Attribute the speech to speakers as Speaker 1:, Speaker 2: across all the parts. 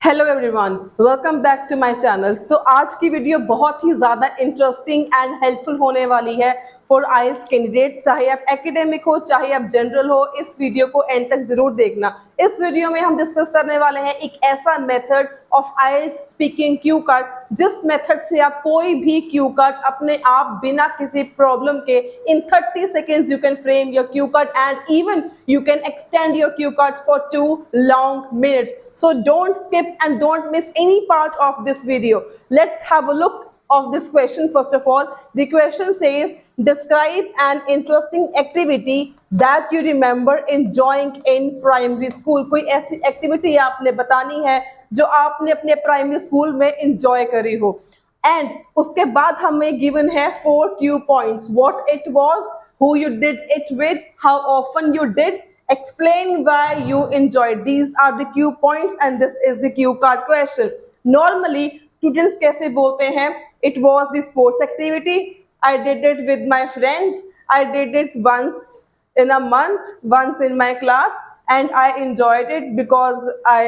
Speaker 1: Hello everyone, welcome back to my channel. तो आज की वीडियो बहुत ही ज़्यादा इंटरेस्टिंग एंड हेल्पफुल होने वाली है फॉर आइल्स कैंडिडेट्स। चाहे आप एकेडमिक हो चाहे आप जनरल हो, इस वीडियो को एंड तक जरूर देखना। इस वीडियो में हम डिस्कस करने वाले हैं एक ऐसा method of IELTS speaking cue card जिस मेथड से आप कोई भी क्यू कार्ड अपने आप बिना किसी प्रॉब्लम के इन 30 seconds you can frame your cue card and even you can extend your cue cards for 2 long minutes. So don't skip and don't miss any part of this video. Let's have a look of this question. First of all, the question says describe an interesting activity that you remember enjoying in primary school. कोई ऐसी activity आपने बतानी है जो आपने अपने primary school में enjoy करी हो। एंड उसके बाद हमें गिवन है 4 Q points, what it was, who you did it with, how often you did, explain why you enjoyed. These are the cue points and this is the cue card question. Normally students कैसे बोलते हैं, it was the sports activity, I did it with my friends, I did it once in a month, once in my class and I enjoyed it because I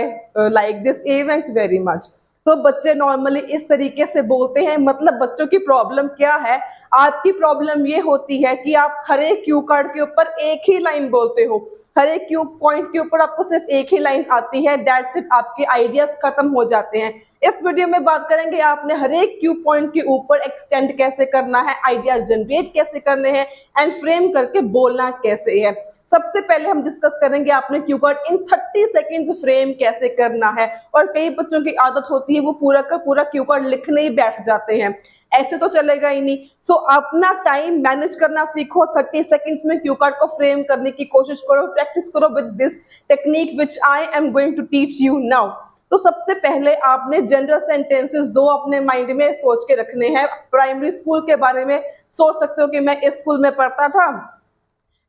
Speaker 1: like this event very much. तो बच्चे normally इस तरीके से बोलते हैं। मतलब बच्चों की प्रॉब्लम क्या है, आपकी प्रॉब्लम ये होती है कि आप हर एक क्यू कार्ड के ऊपर एक ही लाइन बोलते हो, हर एक क्यू पॉइंट के ऊपर आपको सिर्फ एक ही लाइन आती है, दैट्स इट, आपके आइडियाज खत्म हो जाते हैं। इस वीडियो में बात करेंगे आपने हर एक क्यू पॉइंट के ऊपर एक्सटेंड कैसे करना है, आइडियाज जनरेट कैसे करने हैं एंड फ्रेम करके बोलना कैसे है। सबसे पहले हम डिस्कस करेंगे आपने क्यू कार्ड इन 30 सेकेंड्स फ्रेम कैसे करना है। और कई बच्चों की आदत होती है वो पूरा का पूरा क्यू कार्ड लिखने ही बैठ जाते हैं, ऐसे तो चलेगा ही नहीं। सो अपना टाइम मैनेज करना सीखो, 30 सेकेंड्स में क्यू कार्ड को फ्रेम करने की कोशिश करो, प्रैक्टिस करो with this technique which I am going to teach you now. तो सबसे पहले आपने जनरल सेंटेंसेस दो अपने माइंड में सोच के रखने हैं। प्राइमरी स्कूल के बारे में सोच सकते हो कि मैं इस स्कूल में पढ़ता था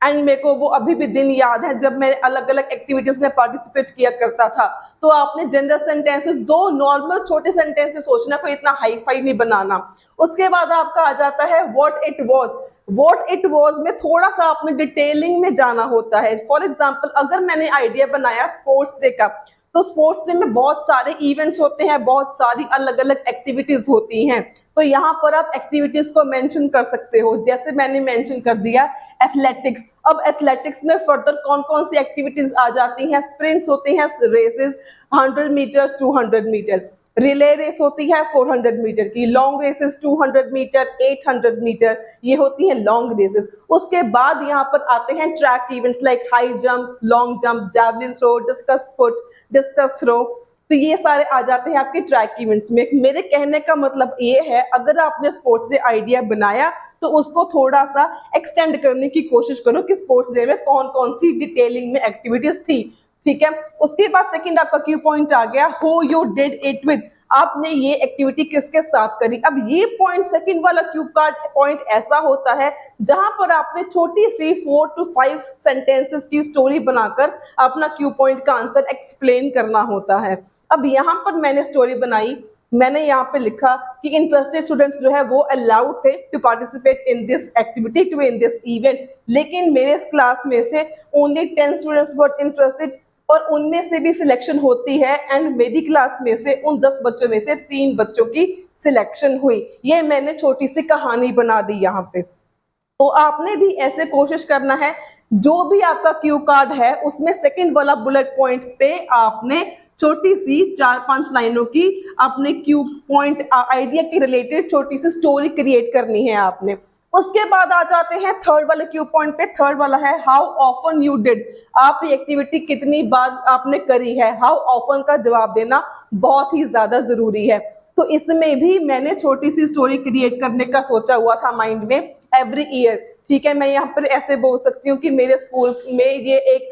Speaker 1: एंड मेरे को वो अभी भी दिन याद है जब मैं अलग अलग एक्टिविटीज में पार्टिसिपेट किया करता था। तो आपने जनरल सेंटेंसेस दो, नॉर्मल छोटे सेंटेंसेस सोचना, कोई इतना हाई फाई नहीं बनाना। उसके बाद आपका आ जाता है what it was. What it was में थोड़ा सा आपने डिटेलिंग में जाना होता है। फॉर एग्जाम्पल, अगर मैंने आइडिया बनाया स्पोर्ट्स डे का, तो स्पोर्ट्स डे में बहुत सारे इवेंट्स होते हैं, बहुत सारी अलग अलग एक्टिविटीज होती हैं। तो यहाँ पर आप एक्टिविटीज को मेंशन कर सकते हो, जैसे मैंने मेंशन कर दिया एथलेटिक्स। अब एथलेटिक्स में फर्दर कौन कौन सी एक्टिविटीज आ जाती हैं, स्प्रिंट्स होती हैं, races 100 meter 200 meter, relay race होती है 400 मीटर की, लॉन्ग रेसेस 200 मीटर 800 मीटर, ये होती है लॉन्ग रेसेस। उसके बाद यहाँ पर आते हैं track events like high jump, long jump, javelin throw, discus put, discus throw. तो ये सारे आ जाते हैं आपके ट्रैक इवेंट्स में। मेरे कहने का मतलब ये है, अगर आपने स्पोर्ट्स डे आइडिया बनाया तो उसको थोड़ा सा एक्सटेंड करने की कोशिश करो कि स्पोर्ट्स डे में कौन कौन सी डिटेलिंग में एक्टिविटीज थी। ठीक है, उसके बाद सेकंड आपका क्यू पॉइंट आ गया, who you did it with, आपने ये एक्टिविटी किसके साथ करी। अब ये पॉइंट, सेकंड वाला क्यू कार्ड पॉइंट ऐसा होता है जहां पर आपने छोटी सी 4 to 5 सेंटेंसेस की स्टोरी बनाकर अपना क्यू पॉइंट का आंसर एक्सप्लेन करना होता है। अब यहाँ पर मैंने स्टोरी बनाई, मैंने यहाँ पे लिखा कि इंटरेस्टेड स्टूडेंट्स जो है वो अलाउड थे to participate in this activity, to in this event, लेकिन मेरे क्लास में से ओनली 10 स्टूडेंट्स वर इंटरेस्टेड और उनमें से भी सिलेक्शन होती है एंड मेरी क्लास में से उन 10 बच्चों में से 3 बच्चों की सिलेक्शन हुई। ये मैंने छोटी सी कहानी बना दी यहाँ पे। तो आपने भी ऐसे कोशिश करना है, जो भी आपका क्यू कार्ड है उसमें सेकंड वाला बुलेट पॉइंट पे आपने छोटी सी 4-5 लाइनों की अपने क्यू पॉइंट आइडिया के रिलेटेड छोटी सी स्टोरी क्रिएट करनी है आपने। उसके बाद आ जाते हैं थर्ड वाले क्यू पॉइंट पे। थर्ड वाला है हाउ ऑफन यू डिड, आप ये एक्टिविटी कितनी बार आपने करी है। हाउ ऑफन का जवाब देना बहुत ही ज्यादा जरूरी है। तो इसमें भी मैंने छोटी सी स्टोरी क्रिएट करने का सोचा हुआ था माइंड में, एवरी ईयर। ठीक है, मैं यहाँ पर ऐसे बोल सकती हूँ कि मेरे स्कूल में ये एक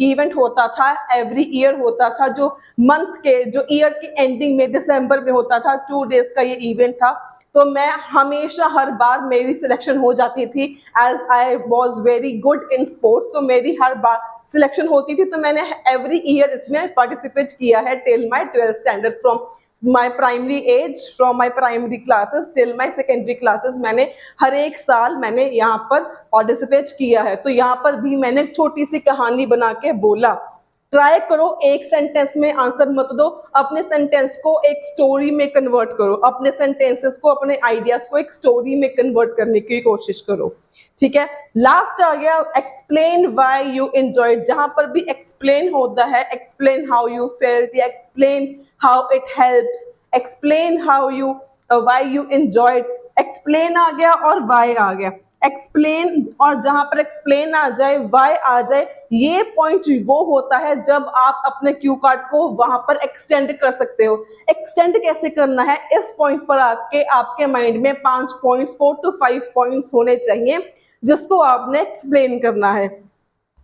Speaker 1: इवेंट होता था, एवरी ईयर होता था, जो मंथ के, जो ईयर के एंडिंग में दिसंबर में होता था, 2 डेज का ये इवेंट था। तो मैं हमेशा हर बार मेरी सिलेक्शन हो जाती थी, as I was very good in sports, तो मेरी हर बार सिलेक्शन होती थी। तो मैंने एवरी ईयर इसमें पार्टिसिपेट किया है till my 12th standard, from my primary age, from my primary classes till my secondary classes, मैंने हर एक साल मैंने यहाँ पर पार्टिसिपेट किया है। तो यहाँ पर भी मैंने छोटी सी कहानी बना के बोला। ट्राई करो एक सेंटेंस में आंसर मत दो, अपने सेंटेंस को एक स्टोरी में कन्वर्ट करो, अपने सेंटेंसेस को, अपने आइडियाज को एक स्टोरी में कन्वर्ट करने की कोशिश करो। ठीक है, लास्ट आ गया एक्सप्लेन व्हाई यू एंजॉयड। जहां पर भी एक्सप्लेन होता है, एक्सप्लेन हाउ यू फेल्ट या explain how it helps, explain how you why you enjoyed, explain आ गया और व्हाई आ गया। एक्सप्लेन और जहां पर एक्सप्लेन आ जाए, व्हाई आ जाए, ये पॉइंट वो होता है जब आप अपने क्यू कार्ड को वहां पर एक्सटेंड कर सकते हो। एक्सटेंड कैसे करना है, इस पॉइंट पर आके आपके माइंड में 5 पॉइंट्स, 4 to 5 पॉइंट्स होने चाहिए जिसको आपने एक्सप्लेन करना है।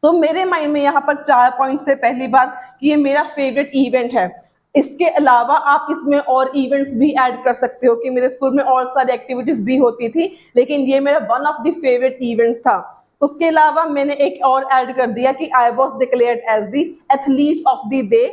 Speaker 1: तो मेरे माइंड में यहाँ पर 4 पॉइंट्स थे। पहली बात कि ये मेरा फेवरेट इवेंट है। इसके अलावा आप इसमें और इवेंट्स भी ऐड कर सकते हो कि मेरे स्कूल में और सारी एक्टिविटीज भी होती थी, लेकिन ये मेरा one of the favourite events था। उसके अलावा मैंने एक और ऐड कर दिया कि I was declared as the athlete of the day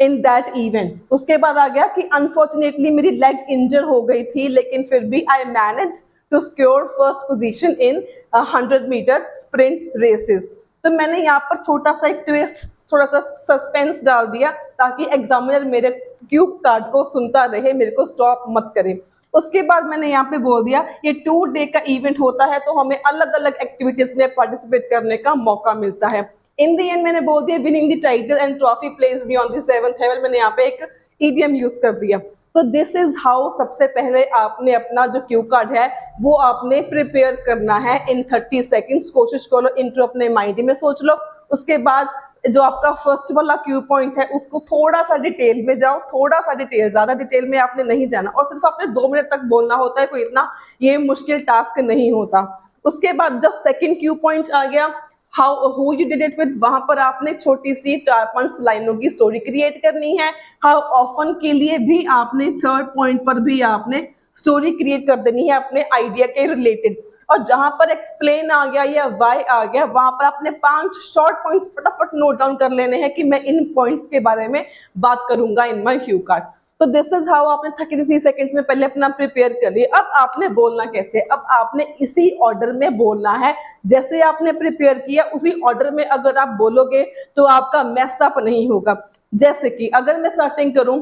Speaker 1: in that event. उसके बाद आ गया कि अनफॉर्चुनेटली मेरी लेग इंजर हो गई थी, लेकिन फिर भी I manage to secure first position in 100 metre sprint races. तो मैंने यहाँ पर छोटा सा एक ट्विस्ट, थोड़ा सा सस्पेंस डाल दिया ताकि एग्जामिनर मेरे क्यू कार्ड को सुनता रहे, मेरे को स्टॉप मत करे। उसके बाद मैंने यहाँ पे बोल दिया ये 2 डे का इवेंट होता है तो हमें अलग अलग एक्टिविटीज में पार्टिसिपेट करने का मौका मिलता है। इन दी एंड मैंने बोल दिया winning the title and trophy place beyond the 7th heaven. मैंने यहाँ पे एक ईडीएम यूज कर दिया। तो दिस इज हाउ सबसे पहले आपने अपना जो क्यू कार्ड है वो आपने प्रिपेयर करना है इन 30 सेकेंड्स। कोशिश करो इंट्रो अपने माइंड में सोच लो। उसके बाद जो आपका फर्स्ट वाला क्यू पॉइंट है उसको थोड़ा सा डिटेल में जाओ, थोड़ा सा डिटेल, ज्यादा डिटेल में आपने नहीं जाना और सिर्फ आपने 2 मिनट तक बोलना होता है, कोई इतना ये मुश्किल टास्क नहीं होता। उसके बाद जब सेकंड क्यू पॉइंट आ गया how who you did it with, वहां पर आपने छोटी सी 4-5 लाइनों की स्टोरी क्रिएट करनी है। हाउ ऑफन के लिए भी आपने थर्ड पॉइंट पर भी आपने स्टोरी क्रिएट कर देनी है अपने आइडिया के रिलेटेड। और जहां पर एक्सप्लेन आ गया या वाई आ गया वहां पर आपने 5 शॉर्ट पॉइंट्स फटाफट नोट डाउन कर लेने हैं कि मैं इन पॉइंट्स के बारे में बात करूंगा इन माय क्यू कार्ड। तो दिस इज हाउ आपने 33 सेकंड्स में पहले अपना प्रिपेयर कर लिया। अब आपने बोलना कैसे, अब आपने इसी ऑर्डर में बोलना है जैसे आपने प्रिपेयर किया, उसी ऑर्डर में अगर आप बोलोगे तो आपका मैसअप नहीं होगा। जैसे कि अगर मैं स्टार्टिंग करूं,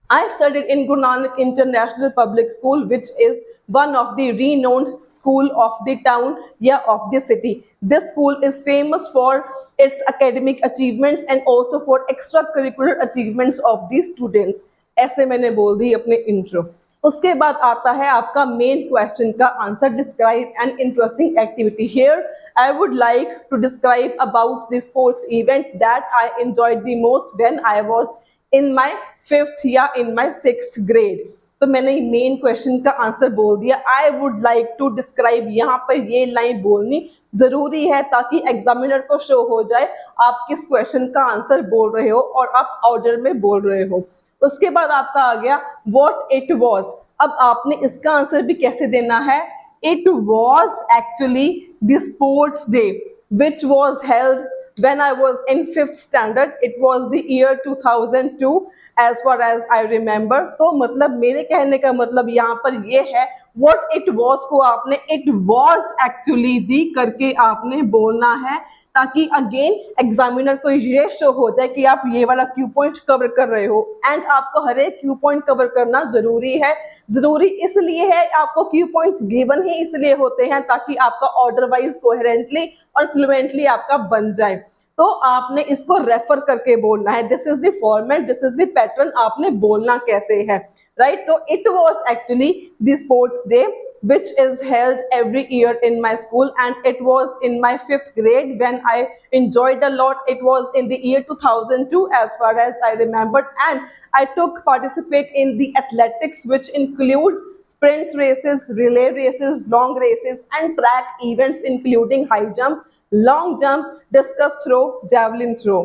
Speaker 1: I studied in Guru Nanak International Public School, which is one of the renowned school of the town, yeah, of the city. This school is famous for its academic achievements and also for extracurricular achievements of the students. ऐसे मैंने बोल दी अपने intro. उसके बाद आता है आपका main question का answer, describe an interesting activity. Here I would like to describe about the sports event that I enjoyed the most when I was in my 5th या in my 6th grade। तो मैंने main question का answer बोल दिया। I would like to describe, यहाँ पर ये line बोलनी जरूरी है ताकि एग्जामिनर को शो हो जाए आप किस क्वेश्चन का आंसर बोल रहे हो और आप ऑर्डर में बोल रहे हो। उसके बाद आपका आ गया व्हाट इट वाज। अब आपने इसका आंसर भी कैसे देना है। It was actually the sports day which was held when I was in 5th standard. It was the year 2002 as far as I remember। तो मतलब मेरे कहने का मतलब यहाँ पर ये है what it was को आपने it was actually the करके आपने बोलना है ताकि अगेन एग्जामिनर को ये शो हो जाए कि आप ये वाला क्यू पॉइंट कवर कर रहे हो। एंड आपको हर एक क्यू पॉइंट कवर करना जरूरी है। जरूरी इसलिए है, आपको क्यू पॉइंट्स गिवन ही इसलिए होते हैं ताकि आपका ऑर्डर वाइज कोहेरेंटली और फ्लुएंटली आपका बन जाए। तो आपने इसको रेफर करके बोलना है। This is the format, this is the pattern, आपने बोलना कैसे है, राइट। तो it was actually the sports day which is held every year in my school and it was in my 5th grade when I enjoyed a lot. It was in the year 2002 as far as I remembered and I took participate in the athletics which includes sprints races, relay races, long races and track events including high jump, long jump, discus throw, javelin throw।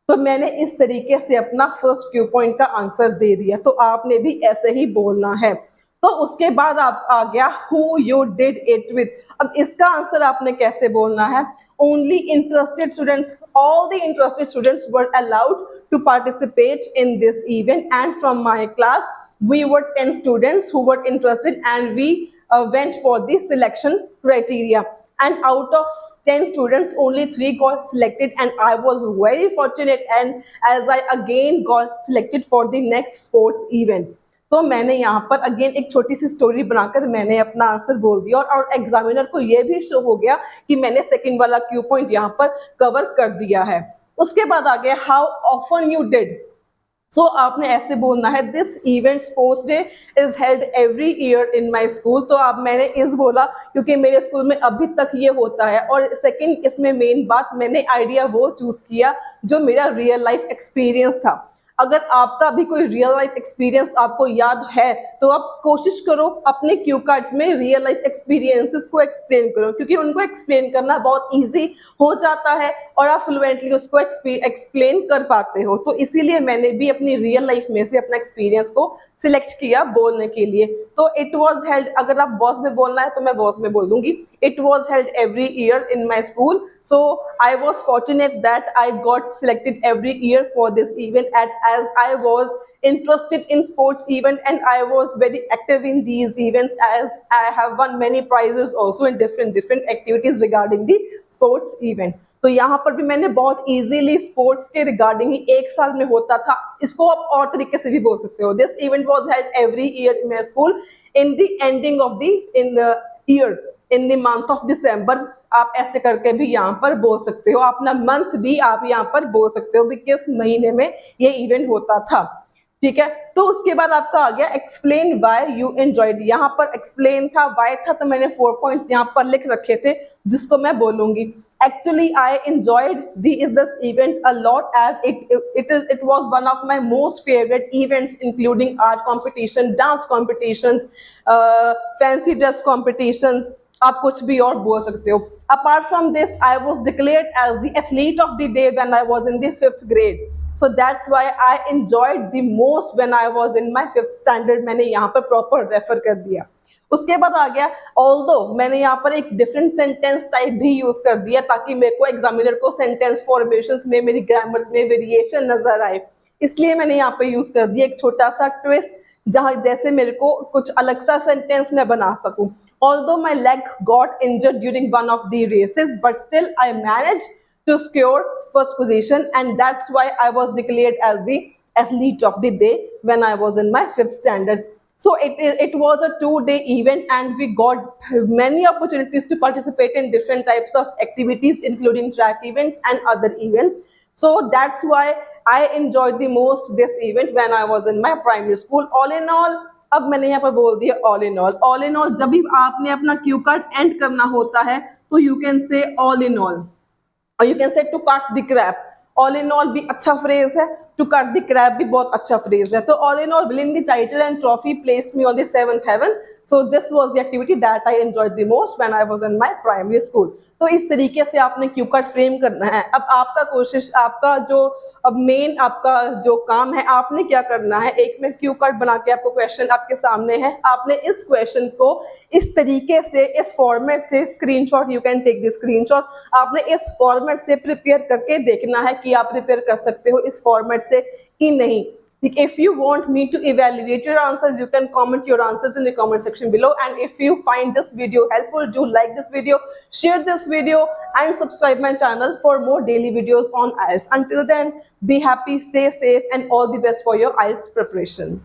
Speaker 1: तो मैंने इस तरीके से अपना first Q point का answer दे दिया। तो आपने भी ऐसे ही बोलना है। तो उसके बाद आप आ गया who you did it with। अब इसका आंसर आपने कैसे बोलना है। only interested students, all the interested students were allowed to participate in this event and from my class we were 10 students who were interested and we went for the selection criteria and out of 10 students, only 3 got selected, and I was very fortunate, and as I again got selected for the next sports event. तो मैंने यहाँ पर again एक छोटी सी story बनाकर मैंने अपना answer बोल दिया, और एग्जामिनर को ये भी शो हो गया कि मैंने सेकंड वाला क्यू पॉइंट यहाँ पर कवर कर दिया है। उसके बाद आ गया हाउ ऑफन यू डिड। सो आपने ऐसे बोलना है, this event sports day is held every year in my school. तो आप मैंने इस बोला क्योंकि मेरे स्कूल में अभी तक ये होता है, और सेकंड इसमें मेन बात, मैंने आइडिया वो चूज किया जो मेरा रियल लाइफ एक्सपीरियंस था। अगर आपका भी कोई रियल लाइफ एक्सपीरियंस आपको याद है तो आप कोशिश करो अपने क्यू कार्ड्स में रियल लाइफ एक्सपीरियंसेस को एक्सप्लेन करो, क्योंकि उनको एक्सप्लेन करना बहुत इजी हो जाता है और आप फ्लुएंटली उसको एक्सप्लेन कर पाते हो। तो इसीलिए मैंने भी अपनी रियल लाइफ में से अपना एक्सपीरियंस को सिलेक्ट किया बोलने के लिए। तो इट वॉज हेल्ड, अगर आप वॉज में बोलना है तो मैं वॉज में बोल दूंगी, it was held every year in my school. So I was fortunate that I got selected every year for this event, as I was interested in sports event, and I was very active in these events, as I have won many prizes also in different activities regarding the sports event. तो यहाँ पर भी मैंने बहुत easily sports के regarding ही एक साल में होता था, इसको आप और तरीके से भी बोल सकते हो। This event was held every year in my school in the ending of the year in the month of December. आप ऐसे करके भी यहाँ पर बोल सकते हो, अपना मंथ भी आप यहाँ पर बोल सकते हो कि किस महीने में ये इवेंट होता था। ठीक है, तो उसके बाद आपका आ गया एक्सप्लेन व्हाई यू एंजॉयड। यहाँ पर एक्सप्लेन था, व्हाई था, तो मैंने 4 पॉइंट्स यहाँ पर लिख रखे थे जिसको मैं बोलूंगी। Actually I enjoyed this event a lot, as it was one of my most favourite events, including art competition, dance competitions, fancy dress competitions, आप कुछ भी और बोल सकते हो। Apart from this, I was declared as the athlete of the day when I was in the 5th grade. So that's why I enjoyed the most when I was in my 5th standard. मैंने यहाँ पर proper refer कर दिया। उसके बाद आ गया although, मैंने यहाँ पर एक डिफरेंट सेंटेंस टाइप भी यूज कर दिया ताकि मेरे को एग्जामिनर को सेंटेंस फॉर्मेशंस में, मेरी ग्रामर्स में वेरिएशन नजर आए, इसलिए मैंने यहाँ पे यूज कर दिया एक छोटा सा ट्विस्ट, जहाँ जैसे मेरे को कुछ अलग सा सेंटेंस मैं बना सकूं। Although my leg got injured during one of the races, but still I managed to secure first position, and that's why I was declared as the athlete of the day when I was in my 5th standard. So it was a 2-day event, and we got many opportunities to participate in different types of activities, including track events and other events. So that's why I enjoyed the most this event when I was in my primary school. All in all, अब मैंने यहाँ पर बोल दिया all in all जब भी आपने अपना क्यू कार्ड एंड करना होता है तो you can say all in all, और you can say to cut the crap. All in all भी अच्छा फ्रेज है, टू कट द क्रैप भी बहुत अच्छा फ्रेज है। तो all in all winning the title and trophy placed me on the 7th heaven। So this was the activity that I enjoyed the most when I was in my primary school. तो इस तरीके से आपने Q card frame करना है। अब आपका कोशिश, आपका जो अब मेन आपका जो काम है, आपने क्या करना है, एक में क्यू कार्ड बना के आपको क्वेश्चन आपके सामने है, आपने इस क्वेश्चन को इस तरीके से, इस फॉर्मेट से, screenshot, you can take the screenshot, आपने इस फॉर्मेट से प्रिपेयर करके देखना है कि आप प्रिपेयर कर सकते हो इस फॉर्मेट से कि नहीं। If you want me to evaluate your answers, you can comment your answers in the comment section below. And if you find this video helpful, do like this video, share this video, and subscribe my channel for more daily videos on IELTS. Until then, be happy, stay safe, and all the best for your IELTS preparation.